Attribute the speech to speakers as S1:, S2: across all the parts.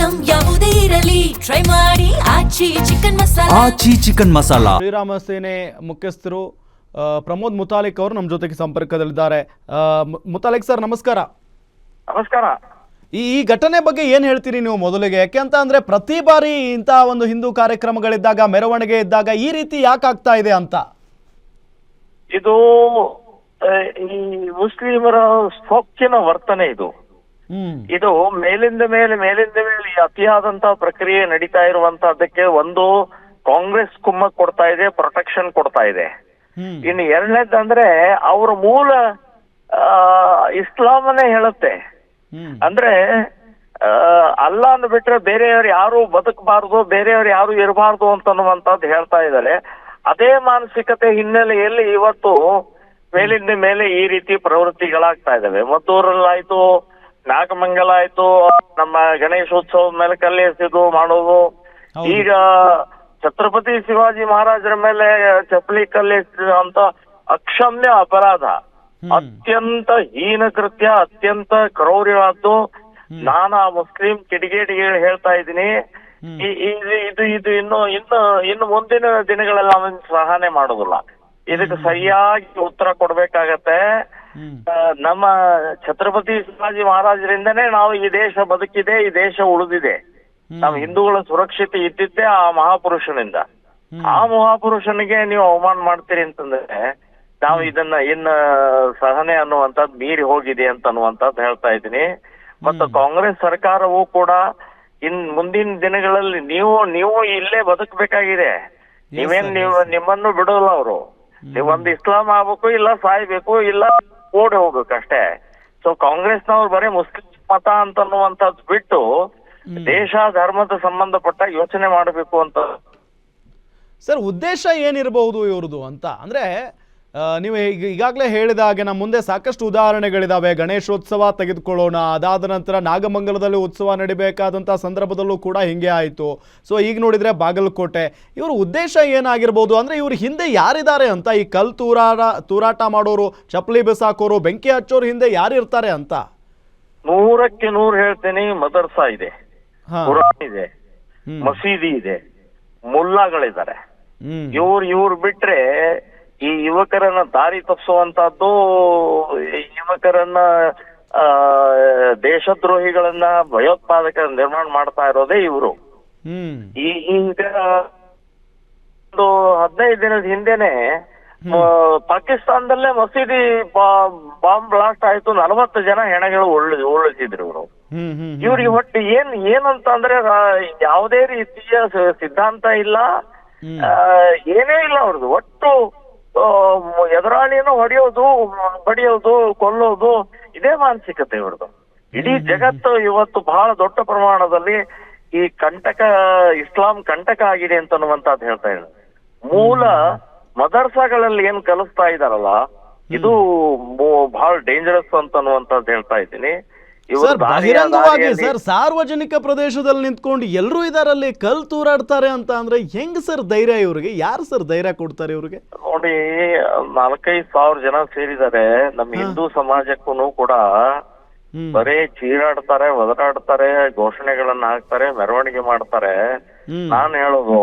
S1: Item ಯಾವುದೇ ಇರಲಿ try ಮಾಡಿ ಆಚಿ ಚಿಕನ್ ಮಸಾಲಾ.
S2: ಆಚಿ ಚಿಕನ್ ಮಸಾಲಾ.
S3: ಶ್ರೀರಾಮ ಸೇನೆ ಮುಖ್ಯಸ್ಥರು ಪ್ರಮೋದ್ ಮುತಾಲಿಕ್ ಅವರು ನಮ್ಮ ಜೊತೆಗೆ ಸಂಪರ್ಕದಲ್ಲಿದ್ದಾರೆ. ಮುತಾಲಿಕ್ ಸರ್ ನಮಸ್ಕಾರ.
S4: ನಮಸ್ಕಾರ.
S3: ಈ ಘಟನೆ ಬಗ್ಗೆ ಏನು ಹೇಳ್ತೀರಿ ನೀವು ಮೊದಲಿಗೆ? ಯಾಕೆ ಅಂತ ಅಂದ್ರೆ ಪ್ರತಿ ಬಾರಿ ಇಂತಹ ಒಂದು ಹಿಂದೂ ಕಾರ್ಯಕ್ರಮಗಳಿದ್ದಾಗ, ಮೆರವಣಿಗೆ ಇದ್ದಾಗ ಈ ರೀತಿ ಯಾಕೆ ಆಗ್ತಾ ಇದೆ ಅಂತ?
S4: ಇದು ಈ ಮುಸ್ಲಿಮರ ಸೊಕ್ಕಿನ ವರ್ತನೆ ಇದು. ಇದು ಮೇಲಿಂದ ಮೇಲೆ ಈ ಅತಿಯಾದಂತ ಪ್ರಕ್ರಿಯೆ ನಡೀತಾ ಇರುವಂತಹದ್ದಕ್ಕೆ ಒಂದು ಕಾಂಗ್ರೆಸ್ ಕುಮ್ಮಕ್ ಕೊಡ್ತಾ ಇದೆ, ಪ್ರೊಟೆಕ್ಷನ್ ಕೊಡ್ತಾ ಇದೆ. ಇನ್ನು ಎರಡನೇದಂದ್ರೆ ಅವ್ರ ಮೂಲ ಇಸ್ಲಾಮನೇ ಹೇಳುತ್ತೆ. ಅಂದ್ರೆ ಅಲ್ಲಾಹ್ ಬಿಟ್ರೆ ಬೇರೆಯವ್ರು ಯಾರು ಬದುಕಬಾರ್ದು, ಬೇರೆಯವ್ರು ಯಾರು ಇರಬಾರ್ದು ಅಂತನ್ನುವಂಥದ್ದು ಹೇಳ್ತಾ ಇದ್ದಾರೆ. ಅದೇ ಮಾನಸಿಕತೆ ಹಿನ್ನೆಲೆಯಲ್ಲಿ ಇವತ್ತು ಮೇಲಿಂದ ಮೇಲೆ ಈ ರೀತಿ ಪ್ರವೃತ್ತಿಗಳಾಗ್ತಾ ಇದಾವೆ. ಮದ್ದೂರಲ್ಲಾಯ್ತು, ನಾಗಮಂಗಲ ಆಯ್ತು, ನಮ್ಮ ಗಣೇಶೋತ್ಸವ ಮೇಲೆ ಕಲ್ಲೆಸೆದು ಮಾಡೋದು. ಈಗ ಛತ್ರಪತಿ ಶಿವಾಜಿ ಮಹಾರಾಜರ ಮೇಲೆ ಚಪ್ಪಲಿ ಕಲ್ಲೆಸೆಯುವಂತ ಅಕ್ಷಮ್ಯ ಅಪರಾಧ, ಅತ್ಯಂತ ಹೀನ ಕೃತ್ಯ, ಅತ್ಯಂತ ಕ್ರೌರ್ಯವಾದ್ದು. ನಾನು ಮುಸ್ಲಿಂ ಕಿಡಿಗೇಡಿಗಳು ಹೇಳ್ತಾ ಇದ್ದೀನಿ, ಇದು ಇನ್ನು ಮುಂದಿನ ದಿನಗಳಲ್ಲಿ ಅವನ್ ಸಹನೆ ಮಾಡೋದಿಲ್ಲ. ಇದಕ್ಕೆ ಸರಿಯಾಗಿ ಉತ್ತರ ಕೊಡ್ಬೇಕಾಗತ್ತೆ. ನಮ್ಮ ಛತ್ರಪತಿ ಶಿವಾಜಿ ಮಹಾರಾಜರಿಂದನೇ ನಾವು ಈ ದೇಶ ಬದುಕಿದೆ, ಈ ದೇಶ ಉಳಿದಿದೆ. ನಾವು ಹಿಂದೂಗಳ ಸುರಕ್ಷತೆ ಇದ್ದಿದ್ದೆ ಆ ಮಹಾಪುರುಷನಿಂದ. ಆ ಮಹಾಪುರುಷನಿಗೆ ನೀವು ಅವಮಾನ ಮಾಡ್ತೀರಿ ಅಂತಂದ್ರೆ ನಾವು ಇದನ್ನ ಇನ್ನ ಸಹನೆ ಅನ್ನುವಂಥದ್ದು ಮೀರಿ ಹೋಗಿದೆ ಅಂತ ಅನ್ನುವಂಥದ್ದು ಹೇಳ್ತಾ ಇದ್ದೀನಿ. ಮತ್ತು ಕಾಂಗ್ರೆಸ್ ಸರ್ಕಾರವೂ ಕೂಡ ಮುಂದಿನ ದಿನಗಳಲ್ಲಿ ನೀವು ಇಲ್ಲೇ ಬದುಕಬೇಕಾಗಿದೆ. ನಿಮ್ಮನ್ನು ಬಿಡೋಲ್ಲ ಅವರು. ನೀವೊಂದು ಇಸ್ಲಾಂ ಆಗ್ಬೇಕು, ಇಲ್ಲ ಸಾಯ್ಬೇಕು, ಇಲ್ಲ ಓಡಿ ಹೋಗ್ಬೇಕು ಅಷ್ಟೇ. ಸೊ ಕಾಂಗ್ರೆಸ್ನವ್ರು ಬರೀ ಮುಸ್ಲಿಂ ಮತ ಅಂತನ್ನುವಂಥದ್ದು ಬಿಟ್ಟು ದೇಶ ಧರ್ಮದ ಸಂಬಂಧಪಟ್ಟ ಯೋಚನೆ ಮಾಡಬೇಕು ಅಂತ.
S3: ಸರ್, ಉದ್ದೇಶ ಏನಿರಬಹುದು ಇವ್ರದ್ದು ಅಂತ ಅಂದ್ರೆ ನೀವು ಈಗಾಗಲೇ ಹೇಳಿದ ಹಾಗೆ ನಮ್ಮ ಮುಂದೆ ಸಾಕಷ್ಟು ಉದಾಹರಣೆಗಳಿದಾವೆ. ಗಣೇಶೋತ್ಸವ ತೆಗೆದುಕೊಳ್ಳೋಣ, ಅದಾದ ನಂತರ ನಾಗಮಂಗಲದಲ್ಲಿ ಉತ್ಸವ ನಡಿಬೇಕಾದಂಥ ಸಂದರ್ಭದಲ್ಲೂ ಕೂಡ ಹಿಂಗೆ ಆಯಿತು. ಸೊ ಈಗ ನೋಡಿದರೆ ಬಾಗಲಕೋಟೆ. ಇವ್ರ ಉದ್ದೇಶ ಏನಾಗಿರ್ಬೋದು ಅಂದರೆ ಇವ್ರ ಹಿಂದೆ ಯಾರಿದ್ದಾರೆ ಅಂತ? ಈ ಕಲ್ ತೂರಾಟ ಮಾಡೋರು, ಚಪ್ಪಲಿ ಬಿಸಾಕೋರು, ಬೆಂಕಿ ಹಚ್ಚೋರು ಹಿಂದೆ ಯಾರಿರ್ತಾರೆ ಅಂತ?
S4: 100ಕ್ಕೆ 100 ಹೇಳ್ತೇನೆ. ಮದರ್ಸಾ ಇದೆ, ಕುರಾನ್ ಇದೆ, ಮಸೀದಿ ಇದೆ, ಮುಲ್ಲಾಗಳಿದ್ದಾರೆ. ಇವ್ರು ಬಿಟ್ರೆ ಈ ಯುವಕರನ್ನ ದಾರಿ ತಪ್ಪಿಸುವಂತಹದ್ದು, ಯುವಕರನ್ನ ದೇಶದ್ರೋಹಿಗಳನ್ನ, ಭಯೋತ್ಪಾದಕ ನಿರ್ಮಾಣ ಮಾಡ್ತಾ ಇರೋದೇ ಇವರು. ಈಗ ಒಂದು 15 ದಿನದ ಹಿಂದೆನೆ ಪಾಕಿಸ್ತಾನದಲ್ಲೇ ಮಸೀದಿ ಬಾಂಬ್ ಬ್ಲಾಸ್ಟ್ ಆಯ್ತು. 40 ಜನ ಹೆಣಗಳು ಉರುಳಿಸಿದ್ರು ಇವರು. ಇವ್ರಿಗೆ ಒಟ್ಟು ಏನಂತ ಅಂದ್ರೆ ಯಾವುದೇ ರೀತಿಯ ಸಿದ್ಧಾಂತ ಇಲ್ಲ, ಏನೇ ಇಲ್ಲ ಅವ್ರದ್ದು. ಒಟ್ಟು ಎದುರಾಳಿಯನ್ನು ಹೊಡೆಯೋದು, ಬಡಿಯೋದು, ಕೊಲ್ಲೋದು, ಇದೇ ಮಾನಸಿಕತೆ ಇವ್ರದ್ದು. ಇಡೀ ಜಗತ್ತು ಇವತ್ತು ಬಹಳ ದೊಡ್ಡ ಪ್ರಮಾಣದಲ್ಲಿ ಈ ಇಸ್ಲಾಂ ಕಂಟಕ ಆಗಿದೆ ಅಂತನ್ನುವಂತದ್ದು ಹೇಳ್ತಾ ಇದ್ದಾರೆ. ಮೂಲ ಮದರ್ಸಾಗಳಲ್ಲಿ ಏನ್ ಕಲಿಸ್ತಾ ಇದಾರಲ್ಲ, ಇದು ಬಹಳ ಡೇಂಜರಸ್ ಅಂತನ್ನುವಂತದ್ದು ಹೇಳ್ತಾ ಇದ್ದೀನಿ.
S3: ಸರ್, ಬಹಿರಂಗವಾಗಿ ಸರ್ ಸಾರ್ವಜನಿಕ ಪ್ರದೇಶದಲ್ಲಿ ನಿಂತ್ಕೊಂಡು ಎಲ್ಲರೂ ಇದರಲ್ಲಿ ಕಲ್ ತೂರಾಡ್ತಾರೆ ಅಂತ ಅಂದ್ರೆ ಹೆಂಗ್ ಸರ್ ಧೈರ್ಯ ಇವ್ರಿಗೆ? ಯಾರು ಸರ್ ಧೈರ್ಯ ಕೊಡ್ತಾರೆ ಇವ್ರಿಗೆ?
S4: ನೋಡಿ, 4-5 ಸಾವಿರ ಜನ ಸೇರಿದ್ದಾರೆ. ನಮ್ಮ ಹಿಂದೂ ಸಮಾಜಕ್ಕೂ ಕೂಡ ಬರೀ ಚೀರಾಡ್ತಾರೆ, ಒದರಾಡ್ತಾರೆ, ಘೋಷಣೆಗಳನ್ನ ಹಾಕ್ತಾರೆ, ಮೆರವಣಿಗೆ ಮಾಡ್ತಾರೆ. ನಾನ್ ಹೇಳೋದು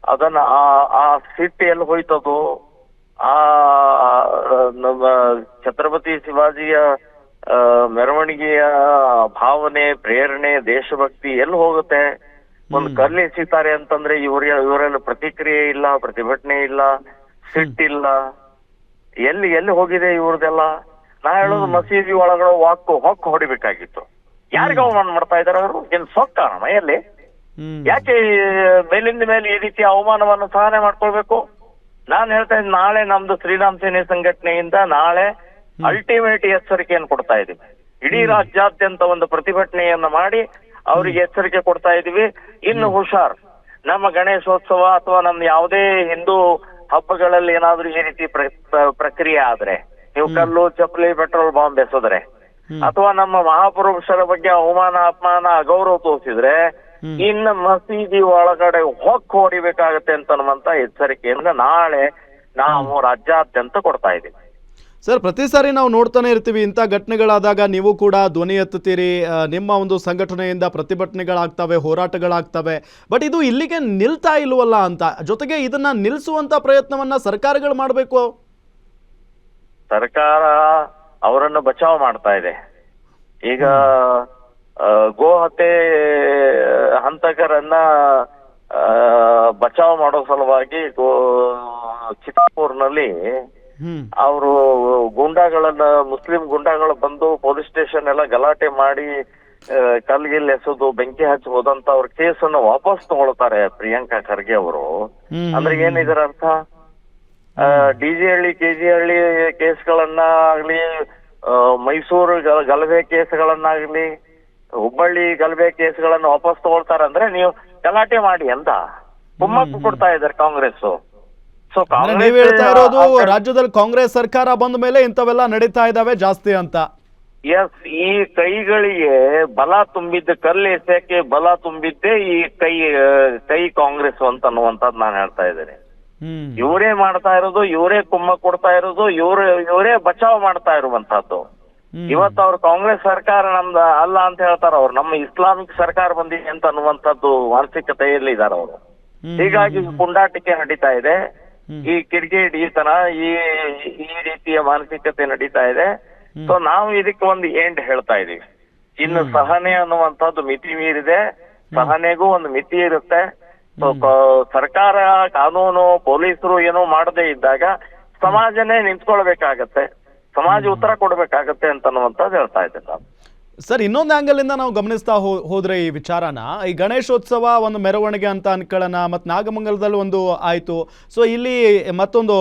S4: ಅದನ್ನ ಆ ಸಿಟ್ಟು ಎಲ್ಲಿ ಹೋಯ್ತದು? ಆ ನಮ್ಮ ಛತ್ರಪತಿ ಶಿವಾಜಿಯ ಮೆರವಣಿಗೆಯ ಭಾವನೆ, ಪ್ರೇರಣೆ, ದೇಶಭಕ್ತಿ ಎಲ್ಲಿ ಹೋಗುತ್ತೆ? ಒಂದು ಕಲ್ಲು ಎಸಿತಾರೆ ಅಂತಂದ್ರೆ ಇವರೆಲ್ಲ ಪ್ರತಿಕ್ರಿಯೆ ಇಲ್ಲ, ಪ್ರತಿಭಟನೆ ಇಲ್ಲ, ಸಿಟ್ಟಿಲ್ಲ. ಎಲ್ಲಿ ಹೋಗಿದೆ ಇವ್ರದೆಲ್ಲ? ನಾ ಹೇಳೋದು ಮಸೀದಿ ಒಳಗಡೆ ಹೊಕ್ಕು ಹೊಡಿಬೇಕಾಗಿತ್ತು. ಯಾರಿಗ ಅವಮಾನ ಮಾಡ್ತಾ ಇದಾರೆ ಅವರು? ಏನ್ ಸೊಕ್ಕ ಮೈಯಲ್ಲಿ? ಯಾಕೆ ಮೇಲಿಂದ ಮೇಲೆ ಈ ರೀತಿ ಅವಮಾನವನ್ನು ಸಹನೆ ಮಾಡ್ಕೊಳ್ಬೇಕು? ನಾನ್ ಹೇಳ್ತಾ ಇದ್ದೀನಿ, ನಾಳೆ ನಮ್ದು ಶ್ರೀರಾಮ್ ಸೇನೆ ಸಂಘಟನೆಯಿಂದ ನಾಳೆ ಅಲ್ಟಿಮೇಟ್ ಎಚ್ಚರಿಕೆಯನ್ನು ಕೊಡ್ತಾ ಇದೀವಿ. ಇಡೀ ರಾಜ್ಯಾದ್ಯಂತ ಒಂದು ಪ್ರತಿಭಟನೆಯನ್ನ ಮಾಡಿ ಅವರಿಗೆ ಎಚ್ಚರಿಕೆ ಕೊಡ್ತಾ ಇದೀವಿ. ಇನ್ನು ಹುಷಾರ್, ನಮ್ಮ ಗಣೇಶೋತ್ಸವ ಅಥವಾ ನಮ್ಮ ಯಾವುದೇ ಹಿಂದೂ ಹಬ್ಬಗಳಲ್ಲಿ ಏನಾದ್ರೂ ಈ ರೀತಿ ಪ್ರಕ್ರಿಯೆ ಆದ್ರೆ, ನೀವು ಕಲ್ಲು, ಚಪ್ಪಲಿ, ಪೆಟ್ರೋಲ್ ಬಾಂಬ್ ಎಸೆದ್ರೆ, ಅಥವಾ ನಮ್ಮ ಮಹಾಪುರುಷರ ಬಗ್ಗೆ ಅವಮಾನ, ಅಪಮಾನ, ಅಗೌರವ ತೋರಿಸಿದ್ರೆ ಇನ್ನು ಮಸೀದಿ ಒಳಗಡೆ ಹೊಡಿಬೇಕಾಗತ್ತೆ ಅಂತನ್ನುವಂತ ಎಚ್ಚರಿಕೆಯಿಂದ ನಾಳೆ ನಾವು ರಾಜ್ಯಾದ್ಯಂತ ಕೊಡ್ತಾ ಇದೀವಿ.
S3: ಸರ್, ಪ್ರತಿ ಸಾರಿ ನಾವು ನೋಡ್ತಾನೆ ಇರ್ತೀವಿ ಇಂಥ ಘಟನೆಗಳಾದಾಗ ನೀವು ಕೂಡ ಧ್ವನಿ ಎತ್ತುತ್ತೀರಿ, ನಿಮ್ಮ ಒಂದು ಸಂಘಟನೆಯಿಂದ ಪ್ರತಿಭಟನೆಗಳಾಗ್ತವೆ, ಹೋರಾಟಗಳಾಗ್ತವೆ. ಬಟ್ ಇದು ಇಲ್ಲಿಗೆ ನಿಲ್ತಾ ಇಲ್ವಲ್ಲ ಅಂತ, ಜೊತೆಗೆ ಇದನ್ನ ನಿಲ್ಲಿಸುವಂತ ಪ್ರಯತ್ನವನ್ನ ಸರ್ಕಾರಗಳು ಮಾಡಬೇಕು.
S4: ಸರ್ಕಾರ ಅವರನ್ನು ಬಚಾವ್ ಮಾಡ್ತಾ ಇದೆ. ಈಗ ಗೋ ಹತ್ಯೆ ಹಂತಕರನ್ನ ಬಚಾವ್ ಮಾಡೋ ಸಲುವಾಗಿ ಚಿತ್ತಾಪುರ್ನಲ್ಲಿ ಅವರು ಗುಂಡಾಗಳನ್ನ, ಮುಸ್ಲಿಂ ಗುಂಡಾಗಳು ಬಂದು ಪೊಲೀಸ್ ಸ್ಟೇಷನ್ ಎಲ್ಲ ಗಲಾಟೆ ಮಾಡಿ ಕಲ್ಗಿಲ್ ಎಸೆದು ಬೆಂಕಿ ಹಚ್ಚಿ ಹೋದಂತ ಅವ್ರ ಕೇಸನ್ನು ವಾಪಸ್ ತಗೊಳ್ತಾರೆ ಪ್ರಿಯಾಂಕಾ ಖರ್ಗೆ ಅವರು. ಅಂದ್ರೆ ಏನಿದರ ಅರ್ಥ? DG-ಹಳ್ಳಿ KG-ಹಳ್ಳಿ ಕೇಸ್ಗಳನ್ನ ಆಗ್ಲಿ, ಮೈಸೂರು ಗಲಭೆ ಕೇಸ್ಗಳನ್ನಾಗ್ಲಿ, ಹುಬ್ಬಳ್ಳಿ ಗಲಭೆ ಕೇಸ್ಗಳನ್ನ ವಾಪಸ್ ತಗೊಳ್ತಾರೆ. ಅಂದ್ರೆ ನೀವು ಗಲಾಟೆ ಮಾಡಿ ಅಂತ ಕುಮ್ಮಕ್ಕು ಕೊಡ್ತಾ ಇದ್ದಾರೆ ಕಾಂಗ್ರೆಸ್. ಸೊ
S3: ನೀವು ಹೇಳ್ತಾ ಇರೋದು ರಾಜ್ಯದಲ್ಲಿ ಕಾಂಗ್ರೆಸ್ ಸರ್ಕಾರ ಬಂದ ಮೇಲೆ ಇಂಥವೆಲ್ಲ ನಡೀತಾ ಇದಾವೆ ಜಾಸ್ತಿ ಅಂತ.
S4: ಎಸ್, ಈ ಕೈಗಳಿಗೆ ಬಲ ತುಂಬಿದ್ದ, ಕಲ್ಲು ಎಸೆಯಕ್ಕೆ ಬಲ ತುಂಬಿದ್ದೆ ಈ ಕೈ ಕಾಂಗ್ರೆಸ್ ಅಂತ ಅನ್ನುವಂಥದ್ದು ನಾನು ಹೇಳ್ತಾ ಇದ್ದೇನೆ. ಇವರೇ ಮಾಡ್ತಾ ಇರೋದು, ಇವರೇ ಕುಮ್ಮ ಕೊಡ್ತಾ ಇರೋದು, ಇವರೇ ಬಚಾವ್ ಮಾಡ್ತಾ ಇರುವಂತಹದ್ದು. ಇವತ್ತು ಅವ್ರು ಕಾಂಗ್ರೆಸ್ ಸರ್ಕಾರ ನಮ್ದು ಅಲ್ಲ ಅಂತ ಹೇಳ್ತಾರ, ಅವ್ರು ನಮ್ಮ ಇಸ್ಲಾಮಿಕ್ ಸರ್ಕಾರ ಬಂದಿದೆ ಅಂತ ಅನ್ನುವಂಥದ್ದು ಮಾನಸಿಕತೆಯಲ್ಲಿ ಇದಾರೆ ಅವರು. ಹೀಗಾಗಿ ಪುಂಡಾಟಿಕೆ ನಡೀತಾ ಇದೆ, ಈ ಕಿಡಿಗೇಟ್ ಈ ತರ ಈ ರೀತಿಯ ಮಾನಸಿಕತೆ ನಡೀತಾ ಇದೆ. ಸೊ ನಾವು ಇದಕ್ಕೆ ಒಂದು ಎಂಡ್ ಹೇಳ್ತಾ ಇದೀವಿ. ಇನ್ನು ಸಹನೆ ಅನ್ನುವಂಥದ್ದು ಮಿತಿ ಮೀರಿದೆ, ಸಹನೆಗೂ ಒಂದು ಮಿತಿ ಇರುತ್ತೆ. ಸೊ ಸರ್ಕಾರ, ಕಾನೂನು, ಪೊಲೀಸರು ಏನೋ ಮಾಡದೇ ಇದ್ದಾಗ ಸಮಾಜನೇ ನಿಂತ್ಕೊಳ್ಬೇಕಾಗತ್ತೆ, ಸಮಾಜ ಉತ್ತರ ಕೊಡ್ಬೇಕಾಗತ್ತೆ ಅಂತ ಅನ್ನುವಂಥದ್ದು ಹೇಳ್ತಾ ಇದ್ದೇನೆ ನಾನು.
S3: ಸರ್, ಇನ್ನೊಂದು ಆ್ಯಂಗಲ್ ಇಂದ ನಾವು ಗಮನಿಸ್ತಾ ಹೋದ್ರೆ ಈ ವಿಚಾರನ, ಈ ಗಣೇಶೋತ್ಸವ ಒಂದು ಮೆರವಣಿಗೆ ಅಂತ ಅನ್ಕೊಳ್ಳೋಣ, ಮತ್ತು ನಾಗಮಂಗಲದಲ್ಲಿ ಒಂದು ಆಯಿತು. ಸೊ ಇಲ್ಲಿ ಮತ್ತೊಂದು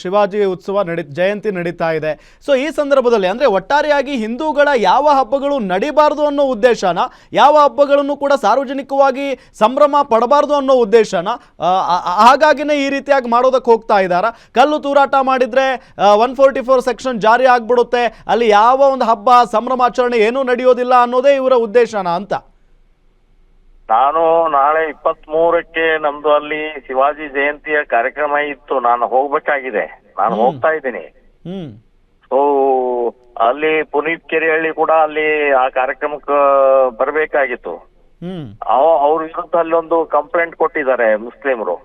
S3: ಶಿವಾಜಿ ಉತ್ಸವ ಜಯಂತಿ ನಡೀತಾ ಇದೆ. ಸೊ ಈ ಸಂದರ್ಭದಲ್ಲಿ ಅಂದರೆ ಒಟ್ಟಾರೆಯಾಗಿ ಹಿಂದೂಗಳ ಯಾವ ಹಬ್ಬಗಳು ನಡಿಬಾರ್ದು ಅನ್ನೋ ಉದ್ದೇಶನ, ಯಾವ ಹಬ್ಬಗಳನ್ನು ಕೂಡ ಸಾರ್ವಜನಿಕವಾಗಿ ಸಂಭ್ರಮ ಪಡಬಾರ್ದು ಅನ್ನೋ ಉದ್ದೇಶನ, ಹಾಗಾಗಿನೇ ಈ ರೀತಿಯಾಗಿ ಮಾಡೋದಕ್ಕೆ ಹೋಗ್ತಾ ಇದ್ದಾರಾ? ಕಲ್ಲು ತೂರಾಟ ಮಾಡಿದರೆ 144 ಸೆಕ್ಷನ್ ಜಾರಿ ಆಗ್ಬಿಡುತ್ತೆ, ಅಲ್ಲಿ ಯಾವ ಒಂದು ಹಬ್ಬ ಸಂಭ್ರಮಾಚರಣೆ ಏನೂ ನಡೆಯೋದಿಲ್ಲ ಅನ್ನೋದೇ ಇವರ ಉದ್ದೇಶನ ಅಂತ.
S4: ನಾನು ನಾಳೆ 23ಕ್ಕೆ ನಮ್ದು ಅಲ್ಲಿ ಶಿವಾಜಿ ಜಯಂತಿಯ ಕಾರ್ಯಕ್ರಮ ಇತ್ತು, ನಾನು ಹೋಗ್ಬೇಕಾಗಿದೆ, ನಾನು ಹೋಗ್ತಾ ಇದ್ದೀನಿ. ಸೊ ಅಲ್ಲಿ ಪುನೀತ್ ಕೆರೆಹಳ್ಳಿ ಕೂಡ ಅಲ್ಲಿ ಆ ಕಾರ್ಯಕ್ರಮಕ್ಕೆ ಬರಬೇಕಾಗಿತ್ತು. ಅವ್ರ ವಿರುದ್ಧ ಅಲ್ಲೊಂದು ಕಂಪ್ಲೇಂಟ್ ಕೊಟ್ಟಿದ್ದಾರೆ ಮುಸ್ಲಿಮರು,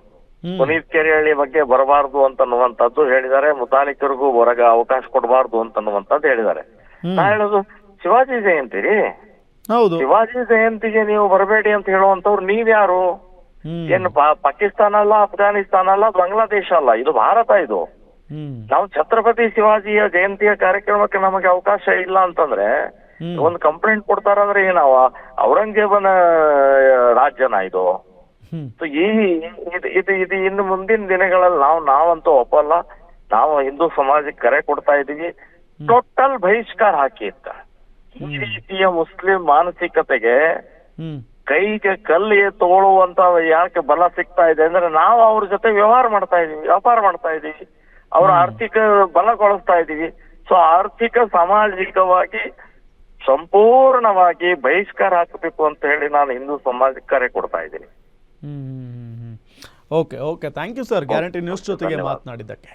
S4: ಪುನೀತ್ ಕೆರೆಹಳ್ಳಿ ಬಗ್ಗೆ ಬರಬಾರ್ದು ಅಂತನ್ನುವಂಥದ್ದು ಹೇಳಿದ್ದಾರೆ, ಮುತಾಲಿಕರಿಗೂ ಹೊರಗ ಅವಕಾಶ ಕೊಡಬಾರ್ದು ಅಂತನ್ನುವಂಥದ್ದು ಹೇಳಿದ್ದಾರೆ. ನಾ ಹೇಳೋದು, ಶಿವಾಜಿ ಜಯಂತಿ ರೀ, ಶಿವಾಜಿ ಜಯಂತಿಗೆ ನೀವು ಬರಬೇಡಿ ಅಂತ ಹೇಳುವಂತವ್ರು ನೀವ್ಯಾರು? ಏನು ಪಾಕಿಸ್ತಾನ ಅಲ್ಲ, ಅಫ್ಘಾನಿಸ್ತಾನ ಅಲ್ಲ, ಬಾಂಗ್ಲಾದೇಶ ಅಲ್ಲ, ಇದು ಭಾರತ. ಇದು ನಾವು ಛತ್ರಪತಿ ಶಿವಾಜಿಯ ಜಯಂತಿಯ ಕಾರ್ಯಕ್ರಮಕ್ಕೆ ನಮಗೆ ಅವಕಾಶ ಇಲ್ಲ ಅಂತಂದ್ರೆ ಒಂದು ಕಂಪ್ಲೇಂಟ್ ಕೊಡ್ತಾರಂದ್ರೆ ಏನಾವ ಔರಂಗಜೇಬನ ರಾಜ್ಯನ ಇದು? ಇದು ಇನ್ನು ಮುಂದಿನ ದಿನಗಳಲ್ಲಿ ನಾವಂತೂ ಒಪ್ಪಲ್ಲ. ನಾವು ಹಿಂದೂ ಸಮಾಜಕ್ಕೆ ಕರೆ ಕೊಡ್ತಾ ಇದೀವಿ, ಟೋಟಲ್ ಬಹಿಷ್ಕಾರ ಹಾಕಿ ಅಂತ. ಈ ರೀತಿಯ ಮುಸ್ಲಿಂ ಮಾನಸಿಕತೆಗೆ ಕೈಗೆ ಕಲ್ಲು ತಗೊಳ್ಳುವಂತ ಯಾಕೆ ಬಲ ಸಿಗ್ತಾ ಇದೆ ಅಂದ್ರೆ ನಾವು ಅವ್ರ ಜೊತೆ ವ್ಯಾಪಾರ ಮಾಡ್ತಾ ಇದೀವಿ, ಅವ್ರ ಆರ್ಥಿಕ ಬಲಗೊಳಿಸ್ತಾ ಇದೀವಿ. ಸೊ ಆರ್ಥಿಕ ಸಾಮಾಜಿಕವಾಗಿ ಸಂಪೂರ್ಣವಾಗಿ ಬಹಿಷ್ಕಾರ ಹಾಕಬೇಕು ಅಂತ ಹೇಳಿ ನಾನು ಹಿಂದೂ ಸಮಾಜಕ್ಕೆ ಕರೆ ಕೊಡ್ತಾ ಇದ್ದೀನಿ.
S3: Okay, thank you sir, guarantee news ಜೊತೆಗೆ ಮಾತನಾಡಿದ್ದಕ್ಕೆ.